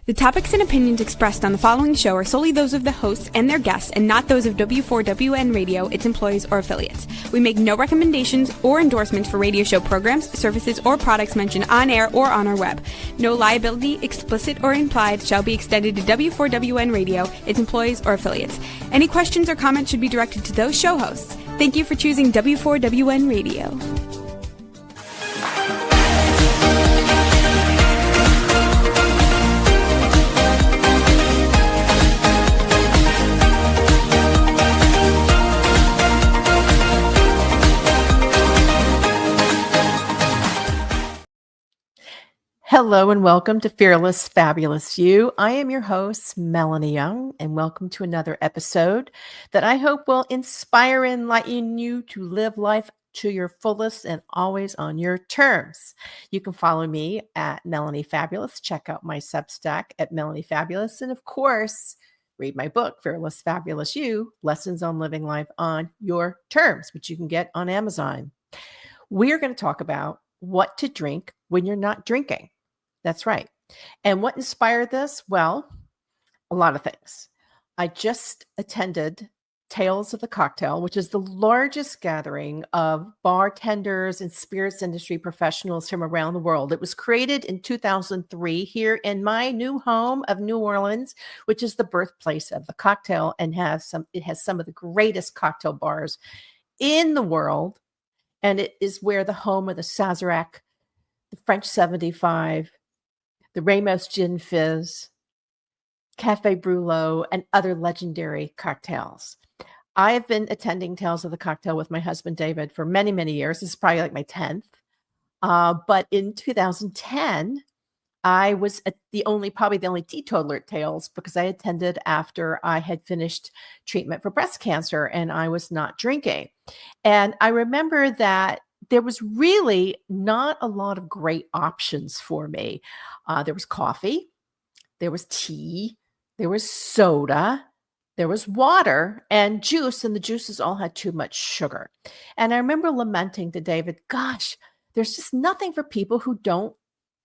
The topics and opinions expressed on the following show are solely those of the hosts and their guests and not those of W4WN Radio, its employees, or affiliates. We make no recommendations or endorsements for radio show programs, services, or products mentioned on air or on our web. No liability, explicit or implied, shall be extended to W4WN Radio, its employees, or affiliates. Any questions or comments should be directed to those show hosts. Thank you for choosing W4WN Radio. Hello and welcome to Fearless, Fabulous You. I am your host, Melanie Young, and welcome to another episode that I hope will inspire and enlighten you to live life to your fullest and always on your terms. You can follow me at Melanie Fabulous. Check out my Substack at Melanie Fabulous. And of course, read my book, Fearless, Fabulous You, Lessons on Living Life on Your Terms, which you can get on Amazon. We're going to talk about what to drink when you're not drinking. That's right. And what inspired this? Well, a lot of things. I just attended Tales of the Cocktail, which is the largest gathering of bartenders and spirits industry professionals from around the world. It was created in 2003 here in my new home of New Orleans, which is the birthplace of the cocktail and it has some of the greatest cocktail bars in the world. And it is where the home of the Sazerac, the French 75, the Ramos Gin Fizz, Cafe Brulot, and other legendary cocktails. I have been attending Tales of the Cocktail with my husband, David, for many, many years. This is probably like my 10th. But in 2010, I was probably the only teetotaler at Tales because I attended after I had finished treatment for breast cancer and I was not drinking. And I remember that there was really not a lot of great options for me. There was coffee, there was tea, there was soda, there was water and juice, and the juices all had too much sugar. And I remember lamenting to David, gosh, there's just nothing for people who don't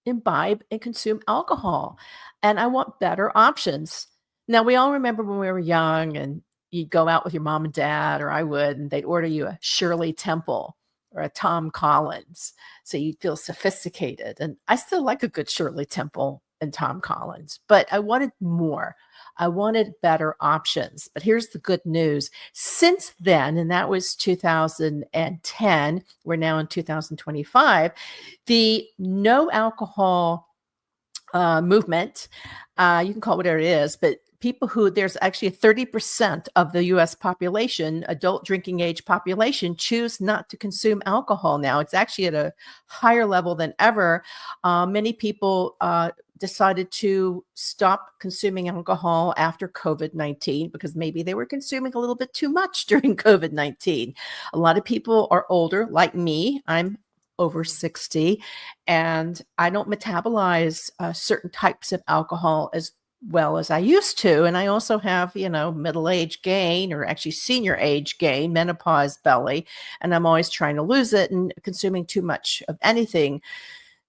imbibe and consume alcohol. And I want better options. Now, we all remember when we were young and you'd go out with your mom and dad, or I would, and they'd order you a Shirley Temple or a Tom Collins. So you'd feel sophisticated. And I still like a good Shirley Temple and Tom Collins, but I wanted more. I wanted better options. But here's the good news. Since then, and that was 2010, we're now in 2025, the no alcohol movement, you can call it whatever it is, but there's actually 30% of the U.S. population, adult drinking age population, choose not to consume alcohol now. It's actually at a higher level than ever. Many people decided to stop consuming alcohol after COVID-19 because maybe they were consuming a little bit too much during COVID-19. A lot of people are older, like me. I'm over 60, and I don't metabolize certain types of alcohol as well as I used to. And I also have, middle age gain, or actually senior age gain, menopause belly. And I'm always trying to lose it, and consuming too much of anything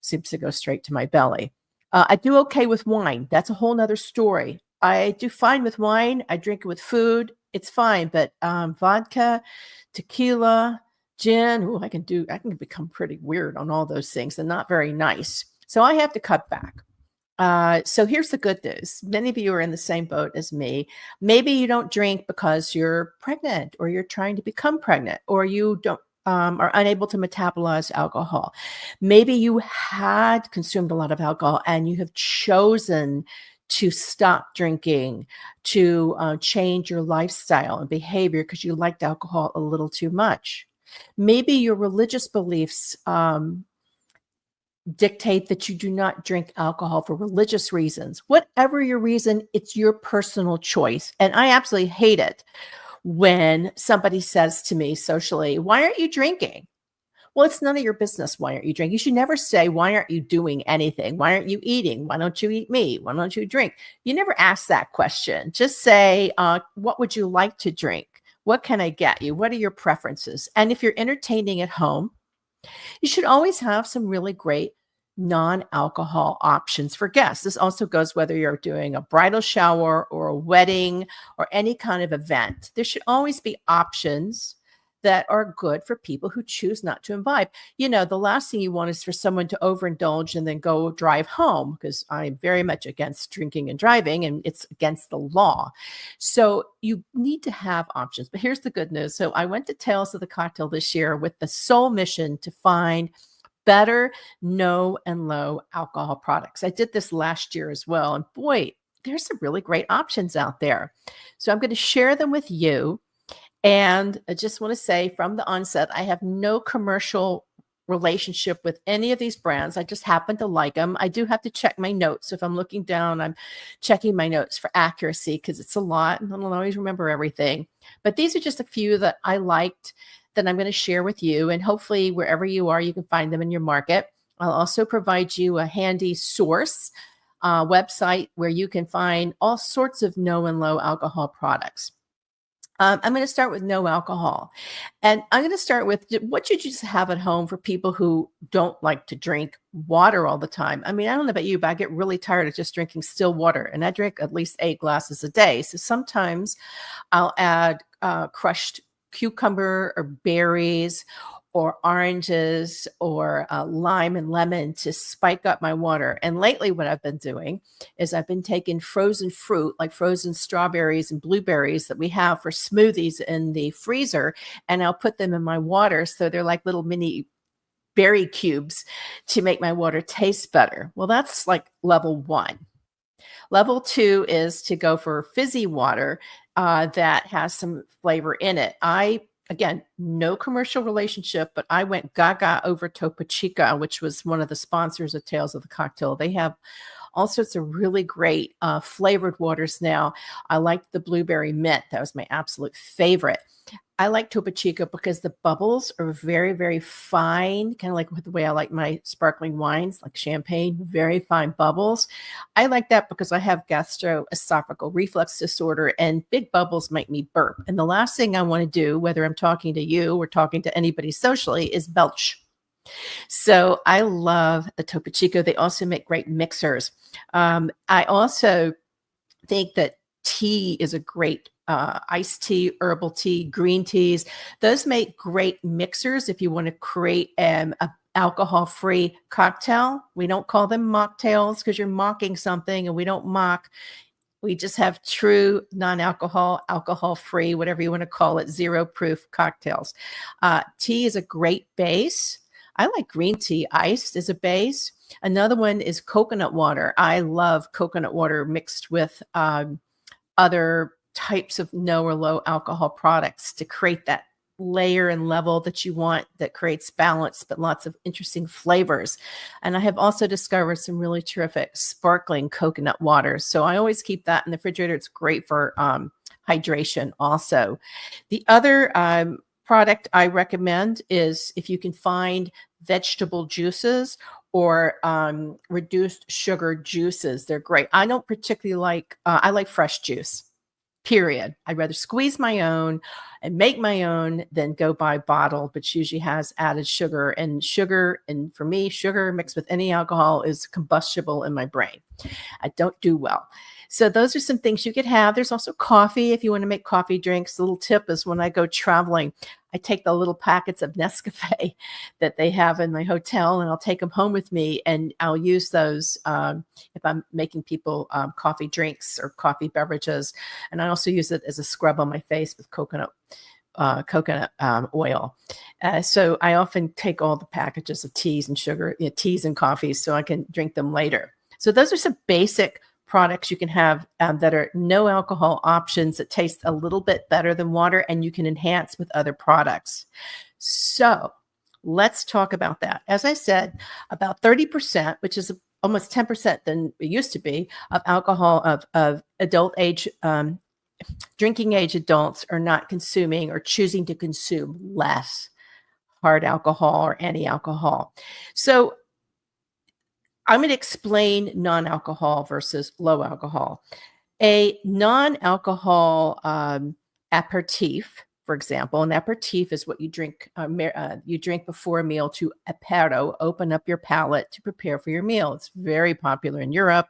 seems to go straight to my belly. I do okay with wine. That's a whole nother story. I do fine with wine. I drink it with food. It's fine. But vodka, tequila, gin, I can become pretty weird on all those things and not very nice. So I have to cut back. So here's the good news. Many of you are in the same boat as me. Maybe you don't drink because you're pregnant, or you're trying to become pregnant, or you don't are unable to metabolize alcohol. Maybe you had consumed a lot of alcohol and you have chosen to stop drinking, to change your lifestyle and behavior because you liked alcohol a little too much. Maybe your religious beliefs dictate that you do not drink alcohol for religious reasons. Whatever your reason, it's your personal choice. And I absolutely hate it when somebody says to me socially, "Why aren't you drinking?" Well, it's none of your business. Why aren't you drinking? You should never say, "Why aren't you doing anything? Why aren't you eating? Why don't you eat meat? Why don't you drink?" You never ask that question. Just say, "What would you like to drink? What can I get you? What are your preferences?" And if you're entertaining at home, you should always have some really great non-alcohol options for guests. This also goes whether you're doing a bridal shower or a wedding or any kind of event. There should always be options that are good for people who choose not to imbibe. The last thing you want is for someone to overindulge and then go drive home, because I'm very much against drinking and driving, and it's against the law. So you need to have options. But here's the good news. So I went to Tales of the Cocktail this year with the sole mission to find better no and low alcohol products. I did this last year as well. And boy, there's some really great options out there. So I'm going to share them with you. And I just want to say from the onset, I have no commercial relationship with any of these brands. I just happen to like them. I do have to check my notes. So if I'm looking down, I'm checking my notes for accuracy because it's a lot and I don't always remember everything. But these are just a few that I liked that I'm going to share with you. And hopefully wherever you are, you can find them in your market. I'll also provide you a handy source website where you can find all sorts of no and low alcohol products. I'm going to start with no alcohol. And I'm going to start with what you just have at home for people who don't like to drink water all the time. I mean, I don't know about you, but I get really tired of just drinking still water. And I drink at least 8 glasses a day. So sometimes I'll add crushed cucumber or berries or oranges or lime and lemon to spike up my water. And lately what I've been doing is I've been taking frozen fruit, like frozen strawberries and blueberries that we have for smoothies in the freezer, and I'll put them in my water. So they're like little mini berry cubes to make my water taste better. Well, that's like level 1. Level 2 is to go for fizzy water that has some flavor in it. Again, no commercial relationship, but I went gaga over Topo Chico, which was one of the sponsors of Tales of the Cocktail. They have all sorts of really great flavored waters now. I liked the blueberry mint. That was my absolute favorite. I like Topo Chico because the bubbles are very, very fine, kind of like the way I like my sparkling wines, like champagne, very fine bubbles. I like that because I have gastroesophageal reflux disorder and big bubbles make me burp. And the last thing I want to do, whether I'm talking to you or talking to anybody socially, is belch. So I love the Topo Chico. They also make great mixers. I also think that tea is a great iced tea, herbal tea, green teas. Those make great mixers if you want to create an alcohol-free cocktail. We don't call them mocktails because you're mocking something, and we don't mock. We just have true non-alcohol, alcohol-free, whatever you want to call it, zero-proof cocktails. Tea is a great base. I like green tea iced as a base. Another one is coconut water. I love coconut water mixed with other types of no or low alcohol products to create that layer and level that you want that creates balance, but lots of interesting flavors. And I have also discovered some really terrific sparkling coconut water. So I always keep that in the refrigerator. It's great for hydration also. The other product I recommend is if you can find vegetable juices or reduced sugar juices. They're great. I don't particularly like, I like fresh juice, period. I'd rather squeeze my own and make my own than go buy bottled, which usually has added sugar. And for me, sugar mixed with any alcohol is combustible in my brain. I don't do well. So those are some things you could have. There's also coffee if you want to make coffee drinks. The little tip is when I go traveling, I take the little packets of Nescafe that they have in my hotel, and I'll take them home with me, and I'll use those if I'm making people coffee drinks or coffee beverages. And I also use it as a scrub on my face with coconut oil. So I often take all the packages of teas and sugar, teas and coffees, so I can drink them later. So those are some basic products you can have that are no alcohol options that taste a little bit better than water, and you can enhance with other products. So let's talk about that. As I said, about 30%, which is almost 10% than it used to be, of alcohol of adult age, drinking age adults are not consuming or choosing to consume less hard alcohol or any alcohol. So I'm going to explain non-alcohol versus low alcohol. A non-alcohol aperitif for example. An aperitif is what you drink before a meal to apero, open up your palate to prepare for your meal. It's very popular in Europe.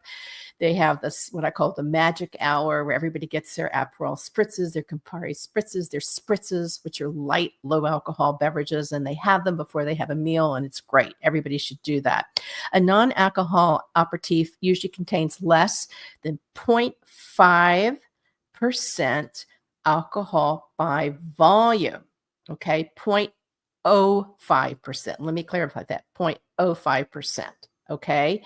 They have this, what I call the magic hour, where everybody gets their Aperol spritzes, their Campari spritzes, their spritzes, which are light, low alcohol beverages, and they have them before they have a meal, and it's great. Everybody should do that. A non-alcohol aperitif usually contains less than 0.5% alcohol by volume. Okay, 0.05%. Let me clarify that. 0.05%. Okay.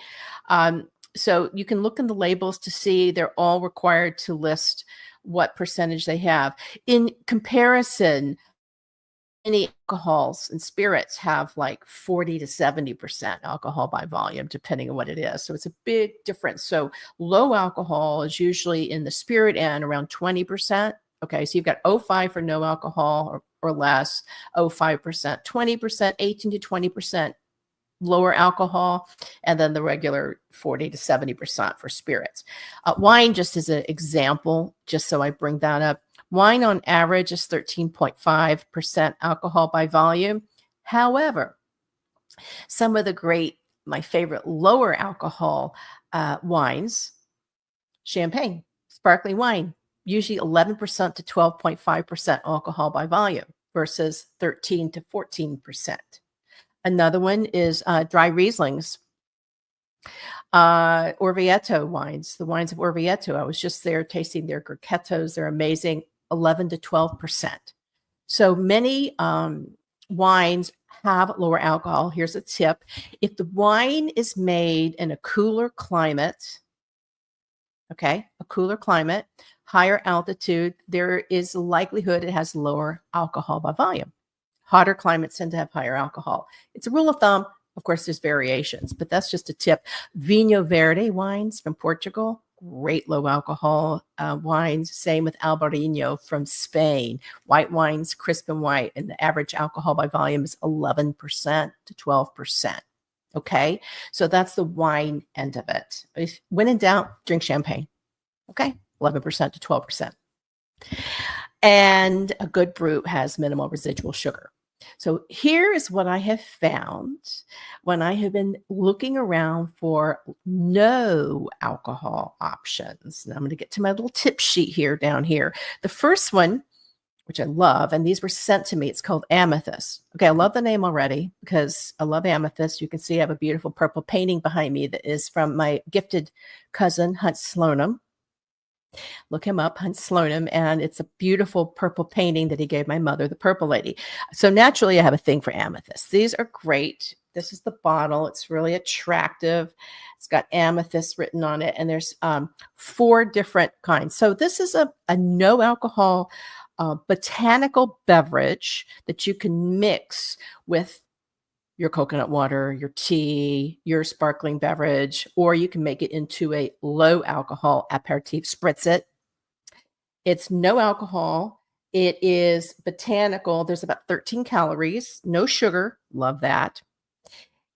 So you can look in the labels to see they're all required to list what percentage they have. In comparison, many alcohols and spirits have like 40 to 70% alcohol by volume, depending on what it is. So it's a big difference. So low alcohol is usually in the spirit end around 20%. Okay, so you've got 0.5 for no alcohol or less, 0.5%, 20%, 18 to 20% lower alcohol, and then the regular 40 to 70% for spirits. Wine, just as an example, just so I bring that up, wine on average is 13.5% alcohol by volume. However, some of my favorite lower alcohol wines, champagne, sparkling wine, usually 11% to 12.5% alcohol by volume versus 13 to 14%. Another one is dry Rieslings, Orvieto wines, the wines of Orvieto. I was just there tasting their Gurketos. They're amazing, 11 to 12%. So many wines have lower alcohol. Here's a tip. If the wine is made in a cooler climate, higher altitude, there is a likelihood it has lower alcohol by volume. Hotter climates tend to have higher alcohol. It's a rule of thumb. Of course, there's variations, but that's just a tip. Vinho Verde wines from Portugal, great low alcohol wines. Same with Albarino from Spain. White wines, crisp and white, and the average alcohol by volume is 11% to 12%. Okay, so that's the wine end of it. When in doubt, drink champagne. Okay, 11% to 12%. And a good brut has minimal residual sugar. So here is what I have found when I have been looking around for no alcohol options. And I'm going to get to my little tip sheet here down here. The first one, which I love, and these were sent to me, it's called Amethyst. Okay, I love the name already because I love amethyst. You can see I have a beautiful purple painting behind me that is from my gifted cousin, Hunt Sloanham. Look him up, Hunt Sloanham, and it's a beautiful purple painting that he gave my mother, the Purple Lady. So naturally, I have a thing for amethyst. These are great. This is the bottle. It's really attractive. It's got amethyst written on it, and there's 4 different kinds. So this is a no alcohol botanical beverage that you can mix with your coconut water, your tea, your sparkling beverage, or you can make it into a low alcohol aperitif, spritz it. It's no alcohol. It is botanical. There's about 13 calories, no sugar. Love that.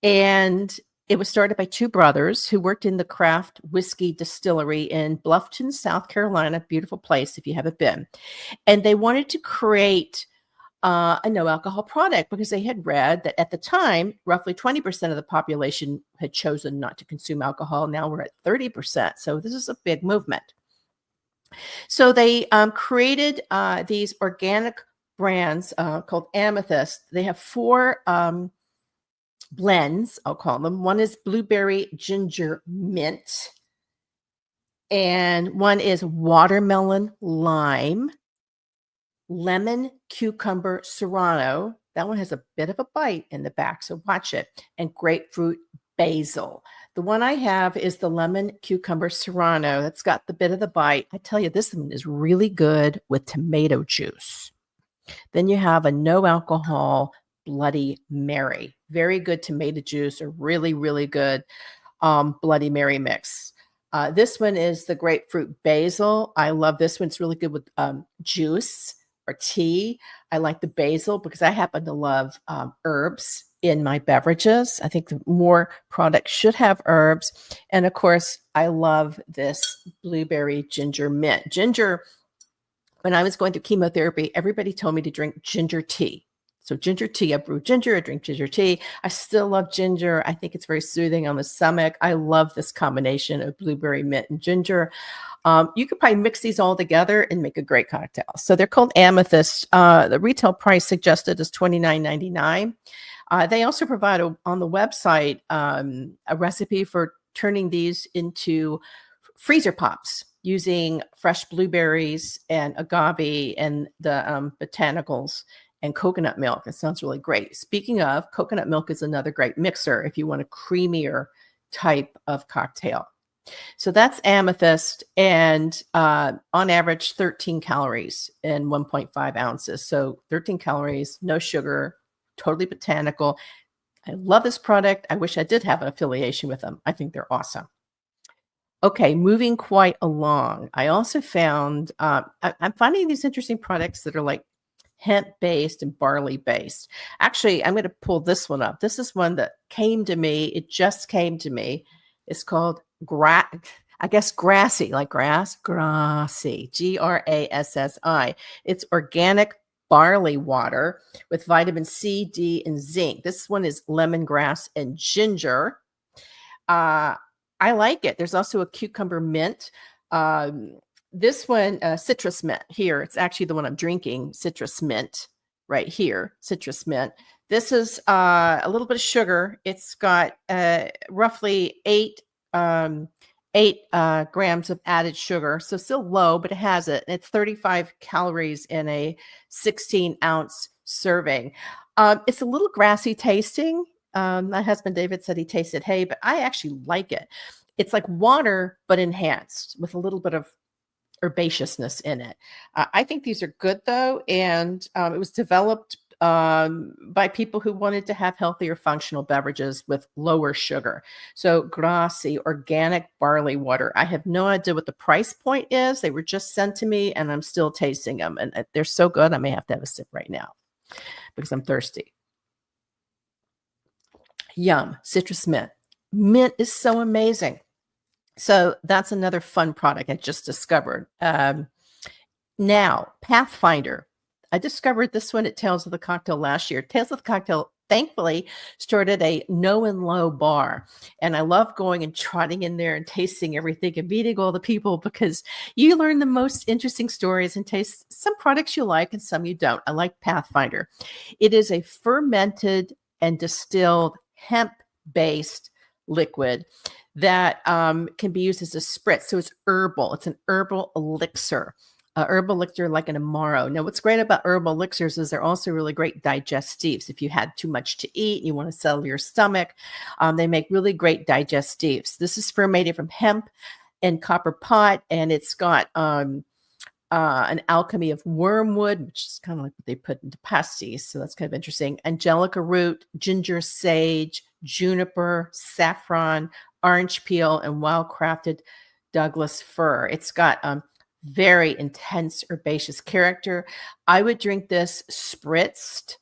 And it was started by 2 brothers who worked in the craft whiskey distillery in Bluffton, South Carolina. Beautiful place if you haven't been. And they wanted to create a no alcohol product because they had read that at the time, roughly 20% of the population had chosen not to consume alcohol. Now we're at 30%. So this is a big movement. So they created these organic brands called Amethyst. They have 4 blends, I'll call them. One is blueberry ginger mint, and one is watermelon lime, lemon cucumber serrano. That one has a bit of a bite in the back, so watch it. And grapefruit basil. The one I have is the lemon cucumber serrano. That's got the bit of the bite. I tell you, this one is really good with tomato juice. Then you have a no alcohol Bloody Mary. Very good tomato juice, or really, really good Bloody Mary mix. This one is the grapefruit basil. I love this one. It's really good with juice or tea. I like the basil because I happen to love herbs in my beverages. I think the more products should have herbs. And of course, I love this blueberry ginger mint. Ginger when I was going through chemotherapy, everybody told me to drink ginger tea. So ginger tea, I brew ginger, I drink ginger tea. I still love ginger. I think it's very soothing on the stomach. I love this combination of blueberry, mint, and ginger. You could probably mix these all together and make a great cocktail. So they're called Amethyst. The retail price suggested is $29.99. They also provide on the website a recipe for turning these into freezer pops using fresh blueberries and agave and the botanicals and coconut milk. It sounds really great. Speaking of, coconut milk is another great mixer if you want a creamier type of cocktail. So that's Amethyst, and on average, 13 calories in 1.5 ounces. So 13 calories, no sugar, totally botanical. I love this product. I wish I did have an affiliation with them. I think they're awesome. Okay, moving quite along. I also found, I'm finding these interesting products that are like hemp-based and barley-based. Actually, I'm going to pull this one up. This is one that came to me. It just came to me. It's called Grassy, like grass, Grassy, Grassi. It's organic barley water with vitamin C, D, and zinc. This one is lemongrass and ginger. I like it. There's also a cucumber mint. This one, citrus mint here. It's actually the one I'm drinking, citrus mint right here, citrus mint. This is a little bit of sugar. It's got roughly 8 grams of added sugar. So still low, but it has it. And it's 35 calories in a 16-ounce serving. It's a little grassy tasting. My husband David said he tasted hay, but I actually like it. It's like water, but enhanced with a little bit of herbaceousness in it. I think these are good though, and it was developed by people who wanted to have healthier functional beverages with lower sugar. So Grassy organic barley water. I have no idea what the price point is. They were just sent to me and I'm still tasting them, and they're so good. I may have to have a sip right now because I'm thirsty. Yum. Citrus mint. Mint is so amazing. So that's another fun product I just discovered. Now, Pathfinder. I discovered this one at Tales of the Cocktail last year. Tales of the Cocktail, thankfully, started a no and low bar. And I love going and trotting in there and tasting everything and meeting all the people because you learn the most interesting stories and taste some products you like and some you don't. I like Pathfinder. It is a fermented and distilled hemp-based liquid that can be used as a spritz. So it's herbal. It's an herbal elixir. Herbal elixir like an Amaro. Now, what's great about herbal elixirs is they're also really great digestives. If you had too much to eat and you want to settle your stomach, they make really great digestives. This is fermented from hemp and copper pot, and it's got an alchemy of wormwood, which is kind of like what they put into pasties. So that's kind of interesting. Angelica root, ginger, sage, juniper, saffron, orange peel, and well-crafted Douglas fir. It's got very intense herbaceous character. I would drink this spritzed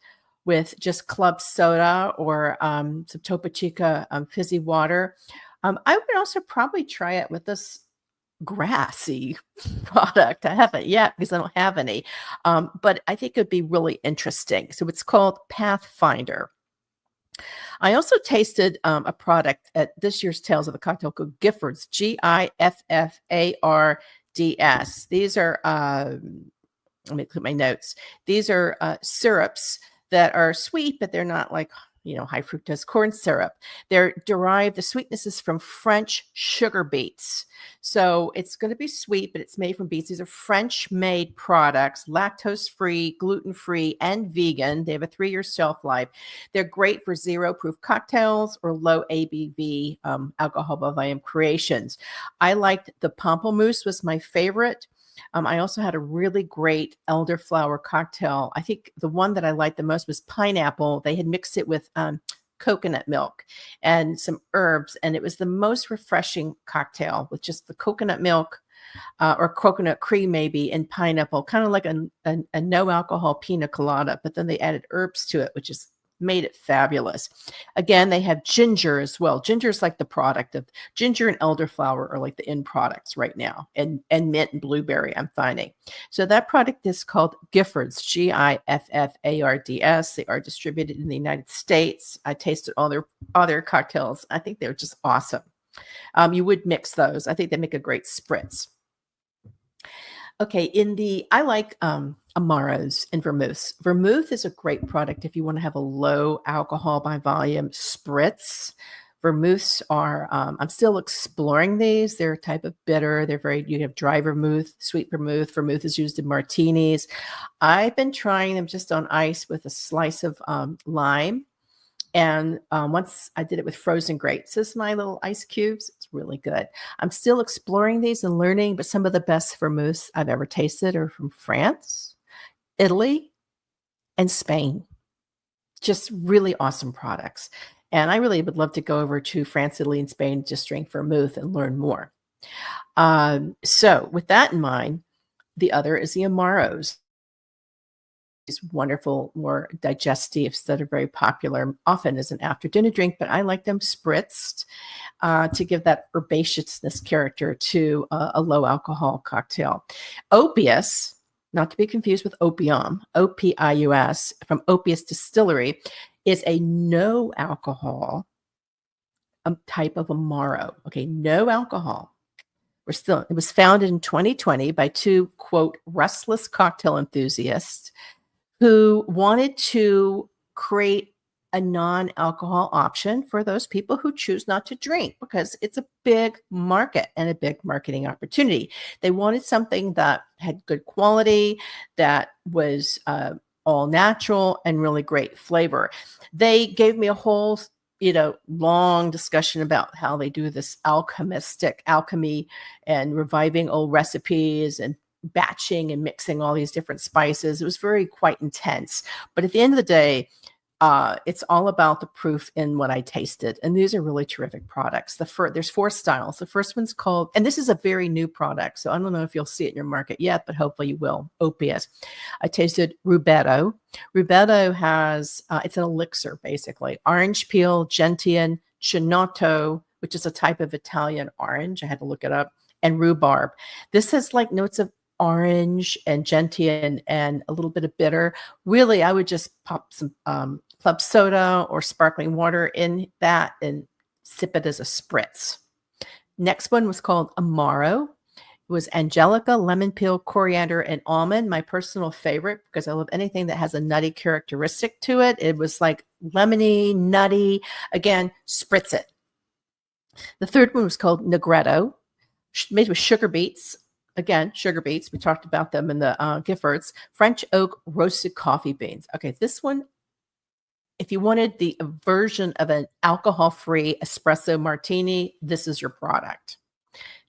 with just club soda or some Topo Chico fizzy water. I would also probably try it with this Grassy product. I haven't yet because I don't have any, but I think it'd be really interesting. So it's called Pathfinder. I also tasted a product at this year's Tales of the Cocktail called Giffords, Giffards. These are, let me put my notes. These are syrups that are sweet, but they're not like, high fructose corn syrup. The sweetness is from French sugar beets. So it's going to be sweet, but it's made from beets. These are French-made products, lactose-free, gluten-free, and vegan. They have a 3-year shelf life. They're great for zero-proof cocktails or low ABV alcohol by volume creations. I liked the Pamplemousse was my favorite. I also had a really great elderflower cocktail. I think the one that I liked the most was pineapple. They had mixed it with coconut milk and some herbs, and it was the most refreshing cocktail with just the coconut milk or coconut cream maybe and pineapple, kind of like a no alcohol pina colada, but then they added herbs to it, which is made it fabulous. Again, they have ginger as well. Ginger is like the product of ginger and elderflower are like the end products right now, and mint and blueberry I'm finding. So that product is called Giffords, Giffards. They are distributed in the United States. I tasted all their cocktails. I think they're just awesome. You would mix those. I think they make a great spritz. Okay, I like Amaros and vermouths. Vermouth is a great product if you want to have a low alcohol by volume spritz. Vermouths are, I'm still exploring these. They're a type of bitter. You have dry vermouth, sweet vermouth. Vermouth is used in martinis. I've been trying them just on ice with a slice of lime. And once I did it with frozen grapes as my little ice cubes. It's really good. I'm still exploring these and learning, but some of the best vermouths I've ever tasted are from France, Italy, and Spain. Just really awesome products. And I really would love to go over to France, Italy, and Spain, just drink vermouth and learn more. So with that in mind, the other is the Amaros. These wonderful, more digestives that are very popular, often as an after dinner drink, but I like them spritzed to give that herbaceousness character to a low alcohol cocktail. Opius, not to be confused with opium, Opius from Opius Distillery, is a no alcohol type of Amaro. Okay, no alcohol. It was founded in 2020 by two, quote, restless cocktail enthusiasts who wanted to create a non-alcohol option for those people who choose not to drink, because it's a big market and a big marketing opportunity. They wanted something that had good quality, that was all natural and really great flavor. They gave me a whole long discussion about how they do this alchemy and reviving old recipes and batching and mixing all these different spices. It was quite intense. But at the end of the day, it's all about the proof in what I tasted. And these are really terrific products. There's 4 styles. The first one's called, and this is a very new product, so I don't know if you'll see it in your market yet, but hopefully you will, Opius. I tasted Rubetto. Rubetto has, it's an elixir, basically. Orange peel, gentian, chinotto, which is a type of Italian orange. I had to look it up, and rhubarb. This has like notes of orange and gentian and a little bit of bitter. Really, I would just pop some club soda or sparkling water in that and sip it as a spritz. Next one was called Amaro. It was angelica, lemon peel, coriander, and almond. My personal favorite, because I love anything that has a nutty characteristic to it. It was like lemony, nutty. Again, spritz it. The third one was called Negretto, made with sugar beets. Again, sugar beets. We talked about them in the Giffords. French oak roasted coffee beans. Okay, this one, if you wanted the version of an alcohol-free espresso martini, this is your product.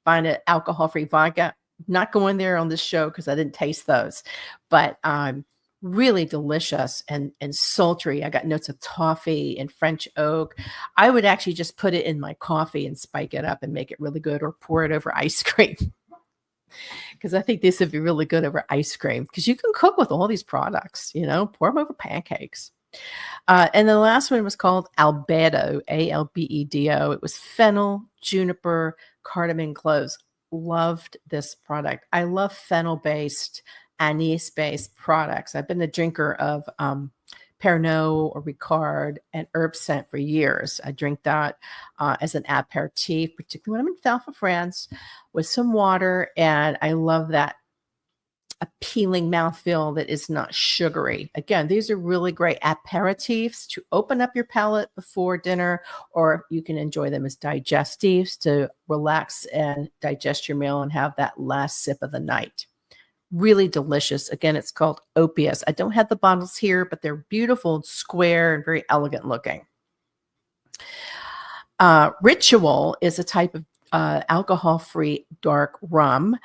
Find an alcohol-free vodka. Not going there on this show because I didn't taste those, but really delicious and sultry. I got notes of toffee and French oak. I would actually just put it in my coffee and spike it up and make it really good, or pour it over ice cream. Because I think this would be really good over ice cream, because you can cook with all these products, pour them over pancakes. And the last one was called Albedo, Albedo. It was fennel, juniper, cardamom, cloves. Loved this product. I love fennel-based, anise-based products. I've been a drinker of Pernod or Ricard and herb scent for years. I drink that as an aperitif, particularly when I'm in south of France, with some water. And I love that appealing mouthfeel that is not sugary. Again, these are really great aperitifs to open up your palate before dinner, or you can enjoy them as digestives to relax and digest your meal and have that last sip of the night. Really delicious. Again, it's called Opius. I don't have the bottles here, but they're beautiful and square and very elegant looking. Ritual is a type of alcohol-free dark rum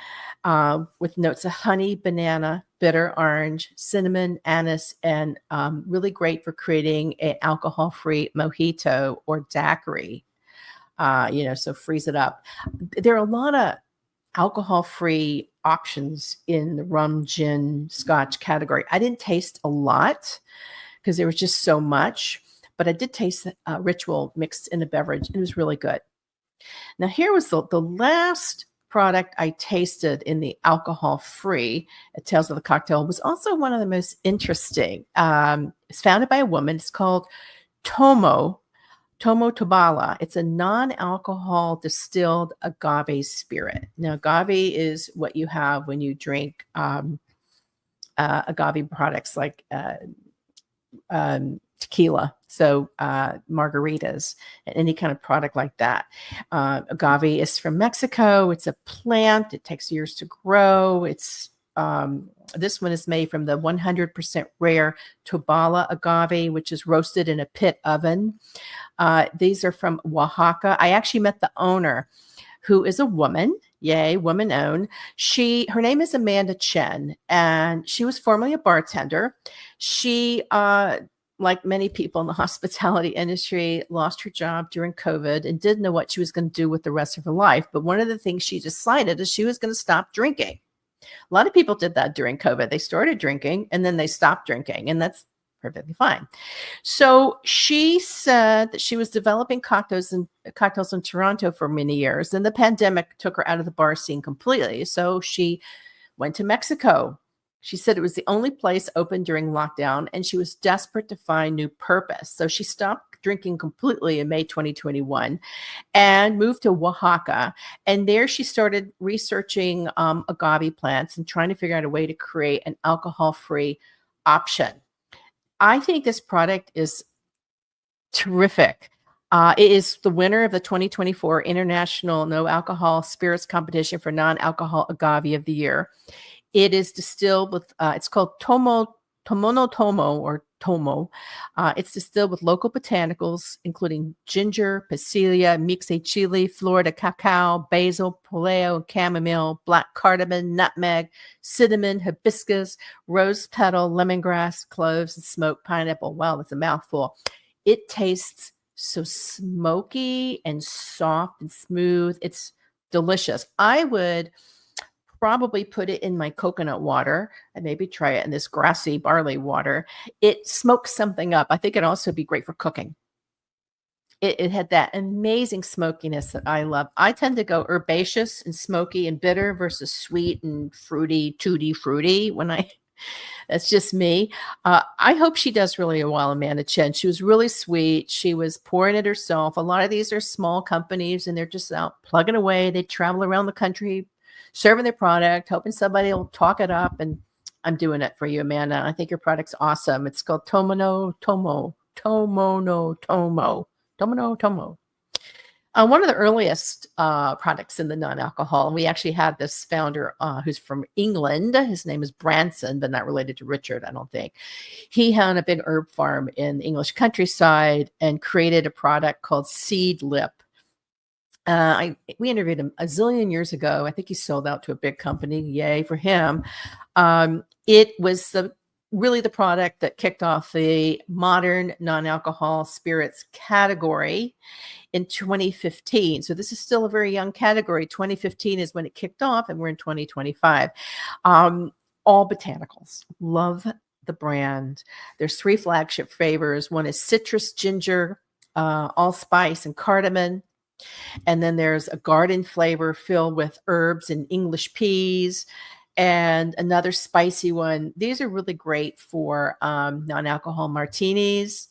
with notes of honey, banana, bitter orange, cinnamon, anise, and really great for creating an alcohol-free mojito or daiquiri. So freeze it up. There are a lot of alcohol-free options in the rum, gin, scotch category. I didn't taste a lot because there was just so much. But I did taste Ritual mixed in a beverage. It was really good. Now, here was the last product I tasted in the alcohol-free at Tales of the Cocktail. It was also one of the most interesting. It's founded by a woman. It's called Tomo Tobala. It's a non-alcohol distilled agave spirit. Now, agave is what you have when you drink agave products like tequila, so margaritas, and any kind of product like that. Agave is from Mexico. It's a plant. It takes years to grow. It's this one is made from the 100% rare Tobala agave, which is roasted in a pit oven. These are from Oaxaca. I actually met the owner, who is a woman. Yay, woman owned. Her name is Amanda Chen, and she was formerly a bartender. She, like many people in the hospitality industry, lost her job during COVID and didn't know what she was going to do with the rest of her life. But one of the things she decided is she was going to stop drinking. A lot of people did that during COVID. They started drinking and then they stopped drinking, and that's perfectly fine. So she said that she was developing cocktails in Toronto for many years, and the pandemic took her out of the bar scene completely. So she went to Mexico. She said it was the only place open during lockdown, and she was desperate to find new purpose. So she stopped drinking completely in May 2021 and moved to Oaxaca. And there she started researching agave plants and trying to figure out a way to create an alcohol-free option. I think this product is terrific. It is the winner of the 2024 International No Alcohol Spirits Competition for Non-Alcohol Agave of the Year. It is distilled with, it's called Tomo. It's distilled with local botanicals, including ginger, pasilla, mixe chili, Florida cacao, basil, poleo, chamomile, black cardamom, nutmeg, cinnamon, hibiscus, rose petal, lemongrass, cloves, and smoked pineapple. Wow, that's a mouthful. It tastes so smoky and soft and smooth. It's delicious. I would probably put it in my coconut water and maybe try it in this grassy barley water. It smokes something up. I think it'd also be great for cooking. It had that amazing smokiness that I love. I tend to go herbaceous and smoky and bitter versus sweet and fruity, tutti fruity that's just me. I hope she does really well, Amanda Chen. She was really sweet. She was pouring it herself. A lot of these are small companies and they're just out plugging away. They travel around the country, serving their product, hoping somebody will talk it up. And I'm doing it for you, Amanda. I think your product's awesome. It's called Tomo. One of the earliest products in the non-alcohol, and we actually had this founder who's from England. His name is Branson, but not related to Richard, I don't think. He had a big herb farm in the English countryside and created a product called Seed Lip. We interviewed him a zillion years ago. I think he sold out to a big company. Yay for him. It was really the product that kicked off the modern non-alcohol spirits category in 2015. So this is still a very young category. 2015 is when it kicked off, and we're in 2025. All botanicals. Love the brand. There's 3 flagship flavors. One is citrus, ginger, allspice, and cardamom. And then there's a garden flavor filled with herbs and English peas, and another spicy one. These are really great for non-alcohol martinis,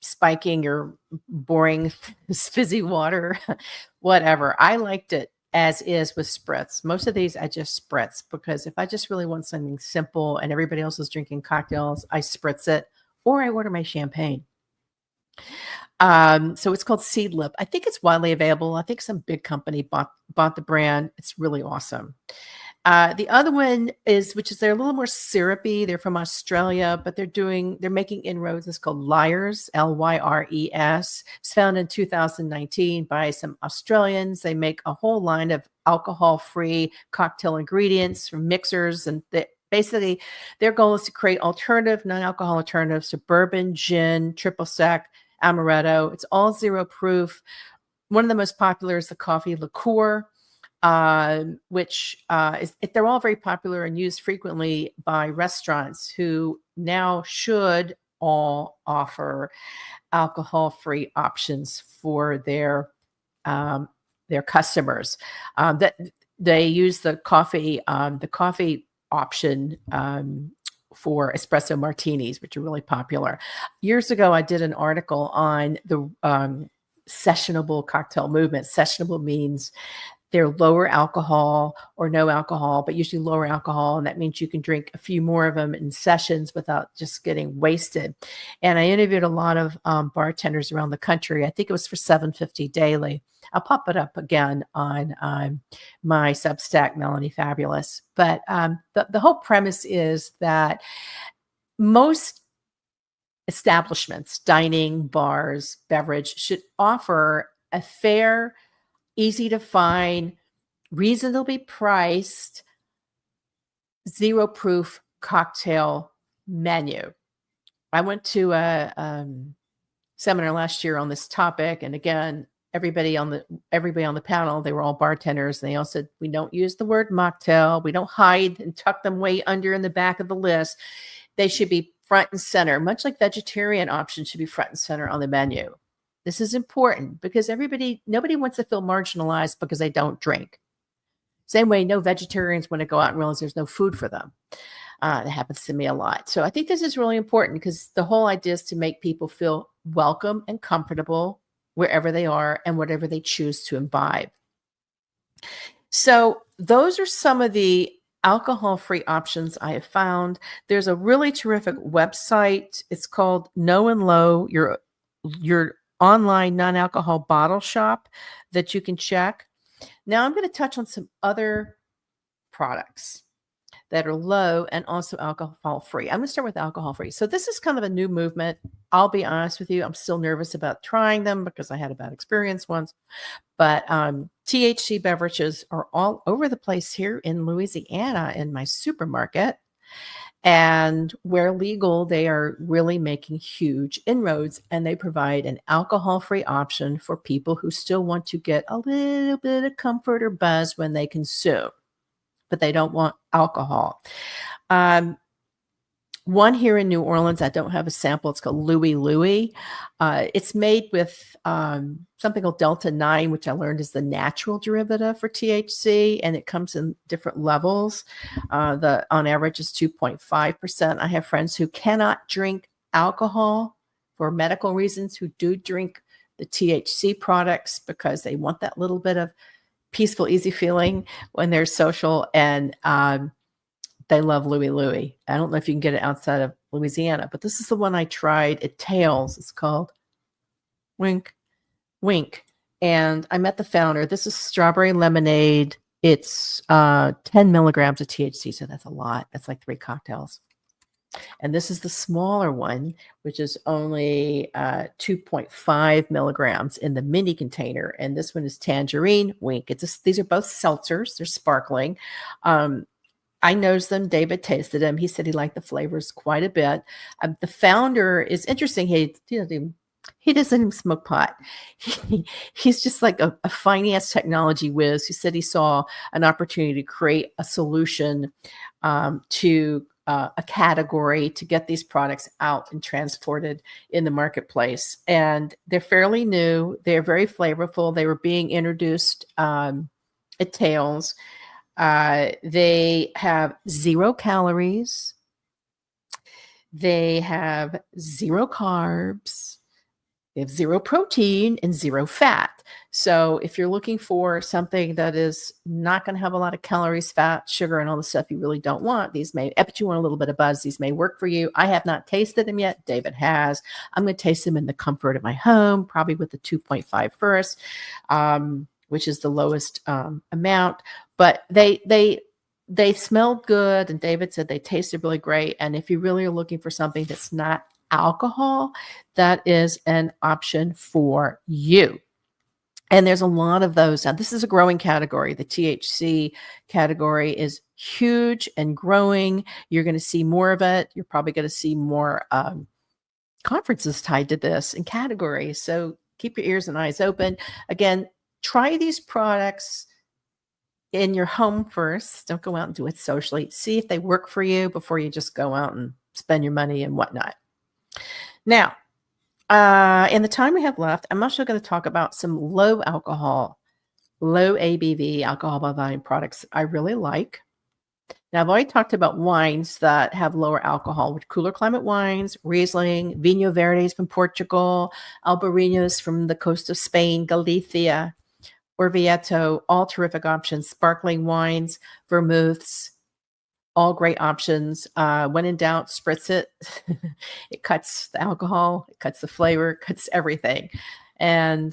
spiking your boring fizzy water, whatever. I liked it as is with spritz. Most of these I just spritz because if I just really want something simple and everybody else is drinking cocktails, I spritz it or I order my champagne. So it's called Seed Lip. I think it's widely available. I think some big company bought the brand. It's really awesome. The other one they're a little more syrupy. They're from Australia, but they're making inroads. It's called Lyres, Lyres. It's founded in 2019 by some Australians. They make a whole line of alcohol-free cocktail ingredients from mixers, and basically their goal is to create alternative, non-alcohol alternatives to bourbon, gin, triple sec, amaretto. It's all 0 proof. One of the most popular is the coffee liqueur. which they're all very popular and used frequently by restaurants who now should all offer alcohol-free options for their customers. That they use the coffee option for espresso martinis, which are really popular. Years ago, I did an article on the sessionable cocktail movement. Sessionable means they're lower alcohol or no alcohol, but usually lower alcohol. And that means you can drink a few more of them in sessions without just getting wasted. And I interviewed a lot of bartenders around the country. I think it was for $7.50 daily. I'll pop it up again on my Substack, Melanie Fabulous. But the whole premise is that most establishments, dining, bars, beverage, should offer a fair, easy to find, reasonably priced, zero proof cocktail menu. I went to a seminar last year on this topic, and again, everybody on the panel, they were all bartenders. And they all said, we don't use the word mocktail. We don't hide and tuck them way under in the back of the list. They should be front and center, much like vegetarian options should be front and center on the menu. This is important because nobody wants to feel marginalized because they don't drink. Same way, no vegetarians want to go out and realize there's no food for them. That happens to me a lot. So I think this is really important because the whole idea is to make people feel welcome and comfortable wherever they are and whatever they choose to imbibe. So those are some of the alcohol-free options I have found. There's a really terrific website. It's called No and Low, your online non-alcohol bottle shop that you can check. Now I'm going to touch on some other products that are low and also alcohol-free. I'm going to start with alcohol-free. So this is kind of a new movement. I'll be honest with you. I'm still nervous about trying them because I had a bad experience once. But THC beverages are all over the place here in Louisiana in my supermarket. And where legal, they are really making huge inroads, and they provide an alcohol-free option for people who still want to get a little bit of comfort or buzz when they consume, but they don't want alcohol. One here in New Orleans, I don't have a sample. It's called Louie Louie. It's made with something called Delta 9, which I learned is the natural derivative for THC, and it comes in different levels. On average is 2.5%. I have friends who cannot drink alcohol for medical reasons who do drink the THC products because they want that little bit of peaceful, easy feeling when they're social, and they love Louie Louie. I don't know if you can get it outside of Louisiana, but this is the one I tried at Tails. It's called Wink, Wink. And I met the founder. This is strawberry lemonade. It's 10 milligrams of THC, so that's a lot. That's like 3 cocktails. And this is the smaller one, which is only 2.5 milligrams in the mini container. And this one is tangerine, Wink. These are both seltzers. They're sparkling. I knows them. David tasted them. He said he liked the flavors quite a bit. The founder is interesting. He doesn't even smoke pot. He's just like a finance technology whiz. He said he saw an opportunity to create a solution to a category to get these products out and transported in the marketplace. And they're fairly new. They're very flavorful. They were being introduced at Tails. They have 0 calories. They have 0 carbs. They have 0 protein and 0 fat. So if you're looking for something that is not going to have a lot of calories, fat, sugar, and all the stuff you really don't want, but you want a little bit of buzz, these may work for you. I have not tasted them yet. David has. I'm going to taste them in the comfort of my home, probably with the 2.5 first, which is the lowest amount. But they smelled good, and David said they tasted really great. And if you really are looking for something that's not alcohol, that is an option for you. And there's a lot of those. Now, this is a growing category. The THC category is huge and growing. You're going to see more of it. You're probably going to see more conferences tied to this and categories. So keep your ears and eyes open. Again, try these products in your home first. Don't go out and do it socially. See if they work for you before you just go out and spend your money and whatnot. Now, in the time we have left, I'm also going to talk about some low alcohol, low ABV alcohol by volume products I really like. Now, I've already talked about wines that have lower alcohol, with cooler climate wines, Riesling, Vinho Verdes from Portugal, Albariños from the coast of Spain, Galicia, Orvieto, all terrific options. Sparkling wines, vermouths, all great options. When in doubt, spritz it. It cuts the alcohol, it cuts the flavor, cuts everything. And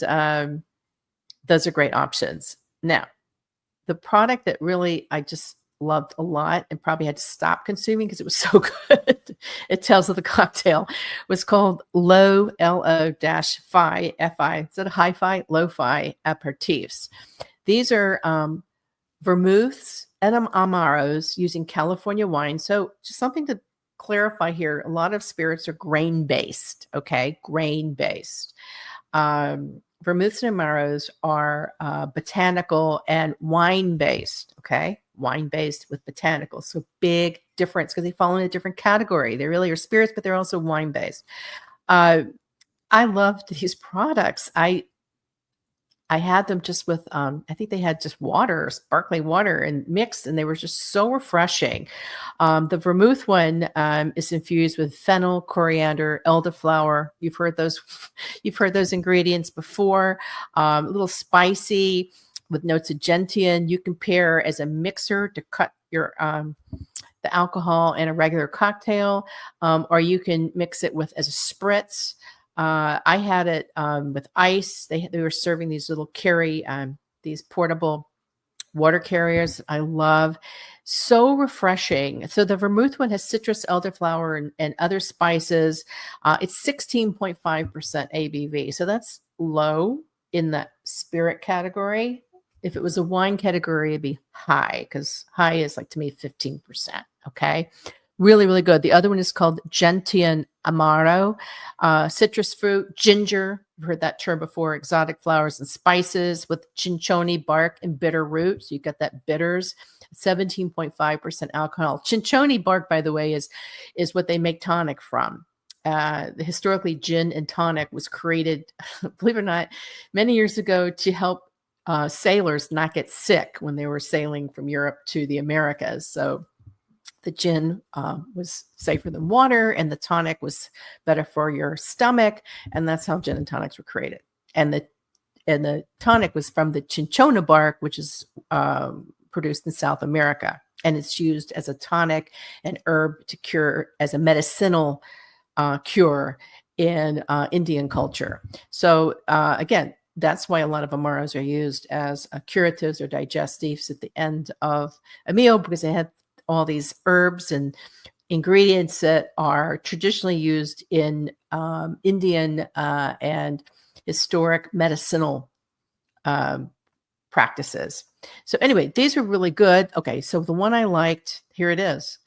those are great options. Now, the product that really I just loved a lot and probably had to stop consuming because it was so good, it tells of the cocktail, was called Low, Lo-Fi, F-I. Is that a hi-fi? Lo-Fi aperitifs. These are vermouths and amaros using California wine. So just something to clarify here, a lot of spirits are grain-based, okay? Grain-based. Vermouths and amaros are botanical and wine-based, okay? Wine-based with botanical. So big difference because they fall in a different category. They really are spirits, but they're also wine-based. I loved these products. I had them just with, I think they had just water, sparkling water and mixed, and they were just so refreshing. The vermouth one is infused with fennel, coriander, elderflower. You've heard those ingredients before. A little spicy with notes of gentian. You can pair as a mixer to cut your the alcohol in a regular cocktail, or you can mix it with as a spritz. I had it with ice. They were serving these little these portable water carriers. I love, so refreshing. So the vermouth one has citrus, elderflower, and other spices. It's 16.5% ABV. So that's low in the spirit category. If it was a wine category, it'd be high, because high is like, to me, 15%. Okay. Really, really good. The other one is called Gentian Amaro. Citrus fruit, ginger. I've heard that term before. Exotic flowers and spices with cinchona bark and bitter root. So you get that bitters. 17.5% alcohol. Cinchona bark, by the way, is what they make tonic from. Historically, gin and tonic was created, believe it or not, many years ago to help sailors not get sick when they were sailing from Europe to the Americas. So the gin was safer than water, and the tonic was better for your stomach, and that's how gin and tonics were created. And the tonic was from the cinchona bark, which is produced in South America, and it's used as a tonic and herb to cure, as a medicinal cure in Indian culture. So again, that's why a lot of amaros are used as curatives or digestives at the end of a meal, because they have all these herbs and ingredients that are traditionally used in Indian and historic medicinal practices. So anyway, these are really good. Okay, so the one I liked, here it is.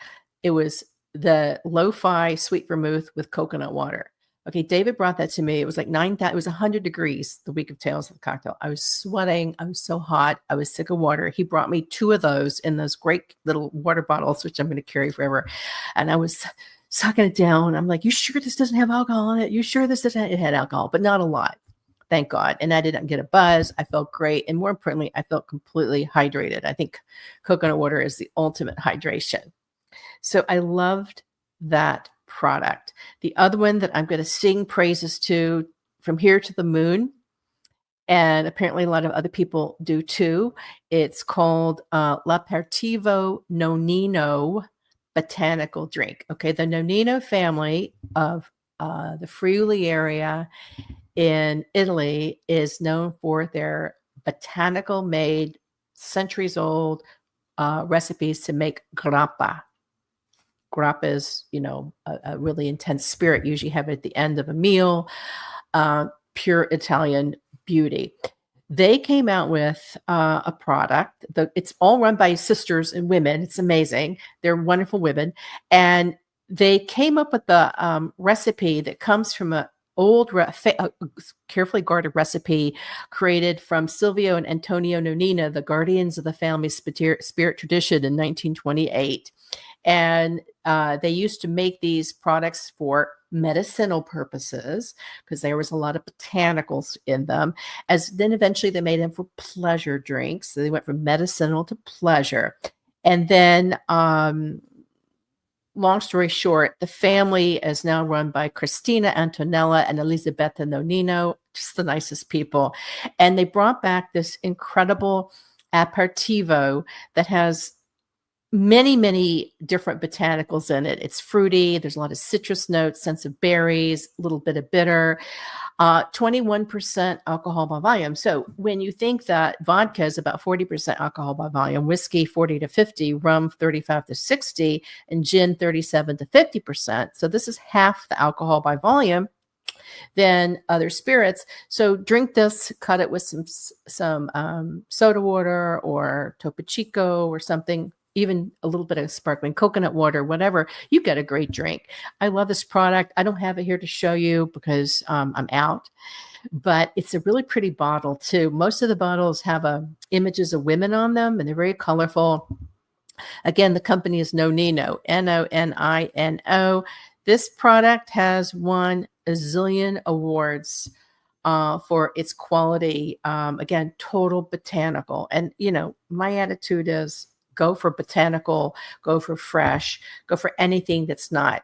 It was the Lo-Fi sweet vermouth with coconut water. Okay, David brought that to me. It was like it was 100 degrees the week of Tales of the Cocktail. I was sweating. I was so hot. I was sick of water. He brought me 2 of those in those great little water bottles, which I'm going to carry forever. And I was sucking it down. I'm like, you sure this doesn't have alcohol in it? You sure this doesn't? It had alcohol, but not a lot. Thank God. And I didn't get a buzz. I felt great. And more importantly, I felt completely hydrated. I think coconut water is the ultimate hydration. So I loved that product. The other one that I'm going to sing praises to from here to the moon, and apparently a lot of other people do too, it's called L'Aperitivo Nonino botanical drink. Okay, the Nonino family of the Friuli area in Italy is known for their botanical made, centuries old recipes to make grappa. Grappa is, a really intense spirit. Usually have it at the end of a meal. Pure Italian beauty. They came out with a product. It's all run by sisters and women. It's amazing. They're wonderful women. And they came up with the recipe that comes from carefully guarded recipe created from Silvio and Antonio Nonina, the guardians of the family spirit tradition in 1928. And they used to make these products for medicinal purposes because there was a lot of botanicals in them. As then eventually they made them for pleasure drinks. So they went from medicinal to pleasure. And then long story short, the family is now run by Christina Antonella and Elisabetta Nonino, just the nicest people. And they brought back this incredible aperitivo that has many, many different botanicals in it. It's fruity. There's a lot of citrus notes, sense of berries, a little bit of bitter. 21% alcohol by volume. So when you think that vodka is about 40% alcohol by volume, whiskey 40 to 50, rum 35 to 60, and gin 37 to 50%. So this is half the alcohol by volume than other spirits. So drink this, cut it with some soda water or Topo Chico or something, even a little bit of sparkling coconut water, whatever, you get a great drink. I love this product. I don't have it here to show you because I'm out, but it's a really pretty bottle too. Most of the bottles have images of women on them and they're very colorful. Again, the company is Nonino, Nonino. This product has won a zillion awards for its quality. Again, total botanical. And, my attitude is go for botanical, go for fresh, go for anything that's not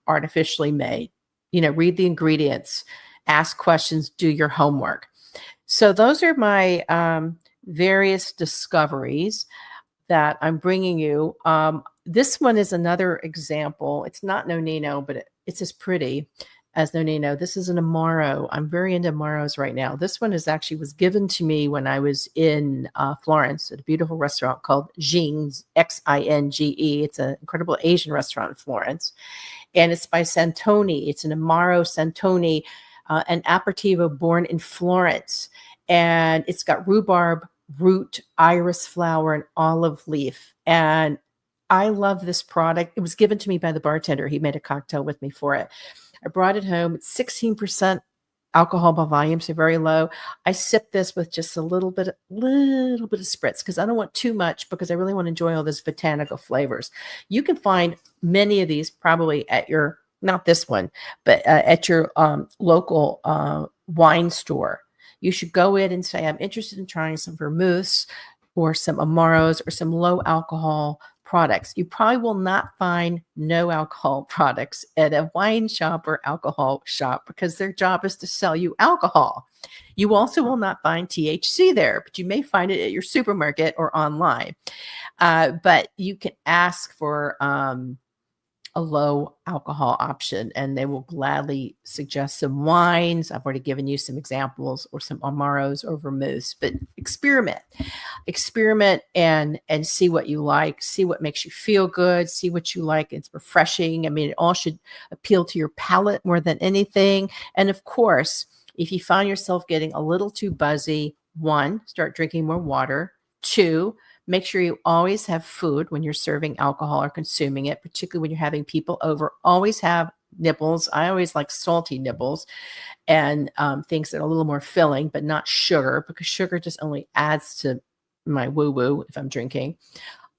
artificially made. Read the ingredients, ask questions, do your homework. So those are my various discoveries that I'm bringing you. This one is another example. It's not Nonino, but it's as pretty as Nonino. This is an Amaro. I'm very into Amaros right now. This one was given to me when I was in Florence at a beautiful restaurant called Xinge, Xinge. It's an incredible Asian restaurant in Florence. And it's by Santoni. It's an Amaro Santoni, an aperitivo born in Florence. And it's got rhubarb root, iris flower, and olive leaf. And I love this product. It was given to me by the bartender. He made a cocktail with me for it. I brought it home. It's 16% alcohol by volume, so very low. I sip this with just a little bit of spritz because I don't want too much because I really want to enjoy all those botanical flavors. You can find many of these probably at your, not this one, but at your local wine store. You should go in and say, I'm interested in trying some vermouths or some Amaros or some low alcohol products. You probably will not find no alcohol products at a wine shop or alcohol shop because their job is to sell you alcohol. You also will not find THC there, but you may find it at your supermarket or online. But you can ask for a low alcohol option and they will gladly suggest some wines. I've already given you some examples or some Amaros or vermouths, but experiment and see what you like, see what makes you feel good, see what you like. It's refreshing. I mean, it all should appeal to your palate more than anything. And of course, if you find yourself getting a little too buzzy, 1, start drinking more water. 2, make sure you always have food when you're serving alcohol or consuming it, particularly when you're having people over. Always have nibbles. I always like salty nibbles and things that are a little more filling, but not sugar, because sugar just only adds to my woo-woo if I'm drinking.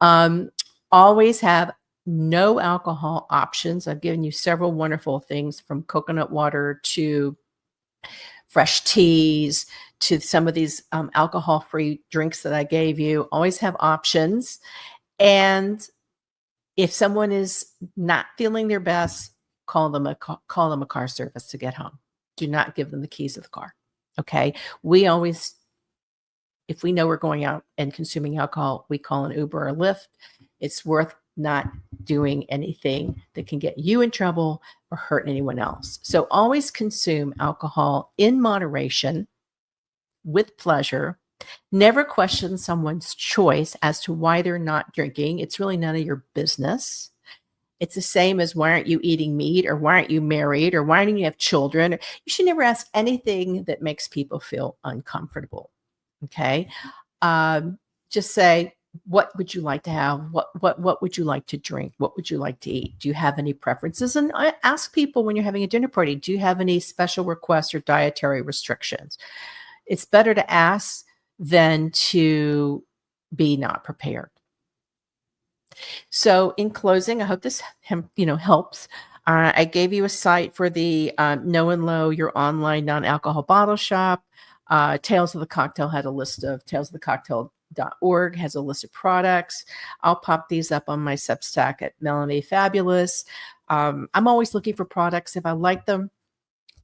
Always have no alcohol options. I've given you several wonderful things from coconut water to fresh teas to some of these alcohol-free drinks that I gave you. Always have options. And if someone is not feeling their best, call them a car service to get home. Do not give them the keys of the car. Okay. We always, if we know we're going out and consuming alcohol, we call an Uber or Lyft. It's worth not doing anything that can get you in trouble or hurt anyone else. So always consume alcohol in moderation, with pleasure. Never question someone's choice as to why they're not drinking. It's really none of your business. It's the same as why aren't you eating meat, or why aren't you married, or why don't you have children? You should never ask anything that makes people feel uncomfortable. Okay. Just say, what would you like to have? What would you like to drink? What would you like to eat? Do you have any preferences? And I ask people when you're having a dinner party, do you have any special requests or dietary restrictions? It's better to ask than to be not prepared. So in closing, I hope this helps. I gave you a site for the No and Low, your online non-alcohol bottle shop. Tales of the Cocktail had a list of talesofthecocktail.org has a list of products. I'll pop these up on my Substack at Melanie Fabulous. I'm always looking for products. If I like them,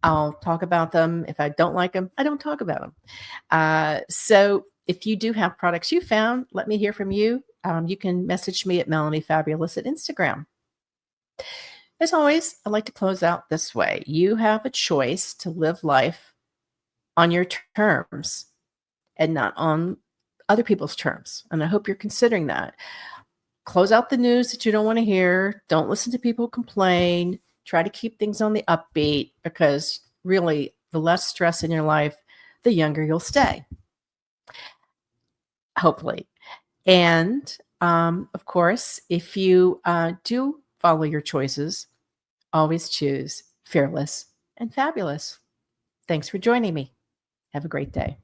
I'll talk about them. If I don't like them, I don't talk about them. So if you do have products you found, let me hear from you. You can message me at Melanie Fabulous at Instagram. As always, I like to close out this way. You have a choice to live life on your terms and not on other people's terms. And I hope you're considering that. Close out the news that you don't want to hear. Don't listen to people complain. Try to keep things on the upbeat, because really, the less stress in your life, the younger you'll stay. Hopefully. And of course, if you do follow your choices, always choose fearless and fabulous. Thanks for joining me. Have a great day.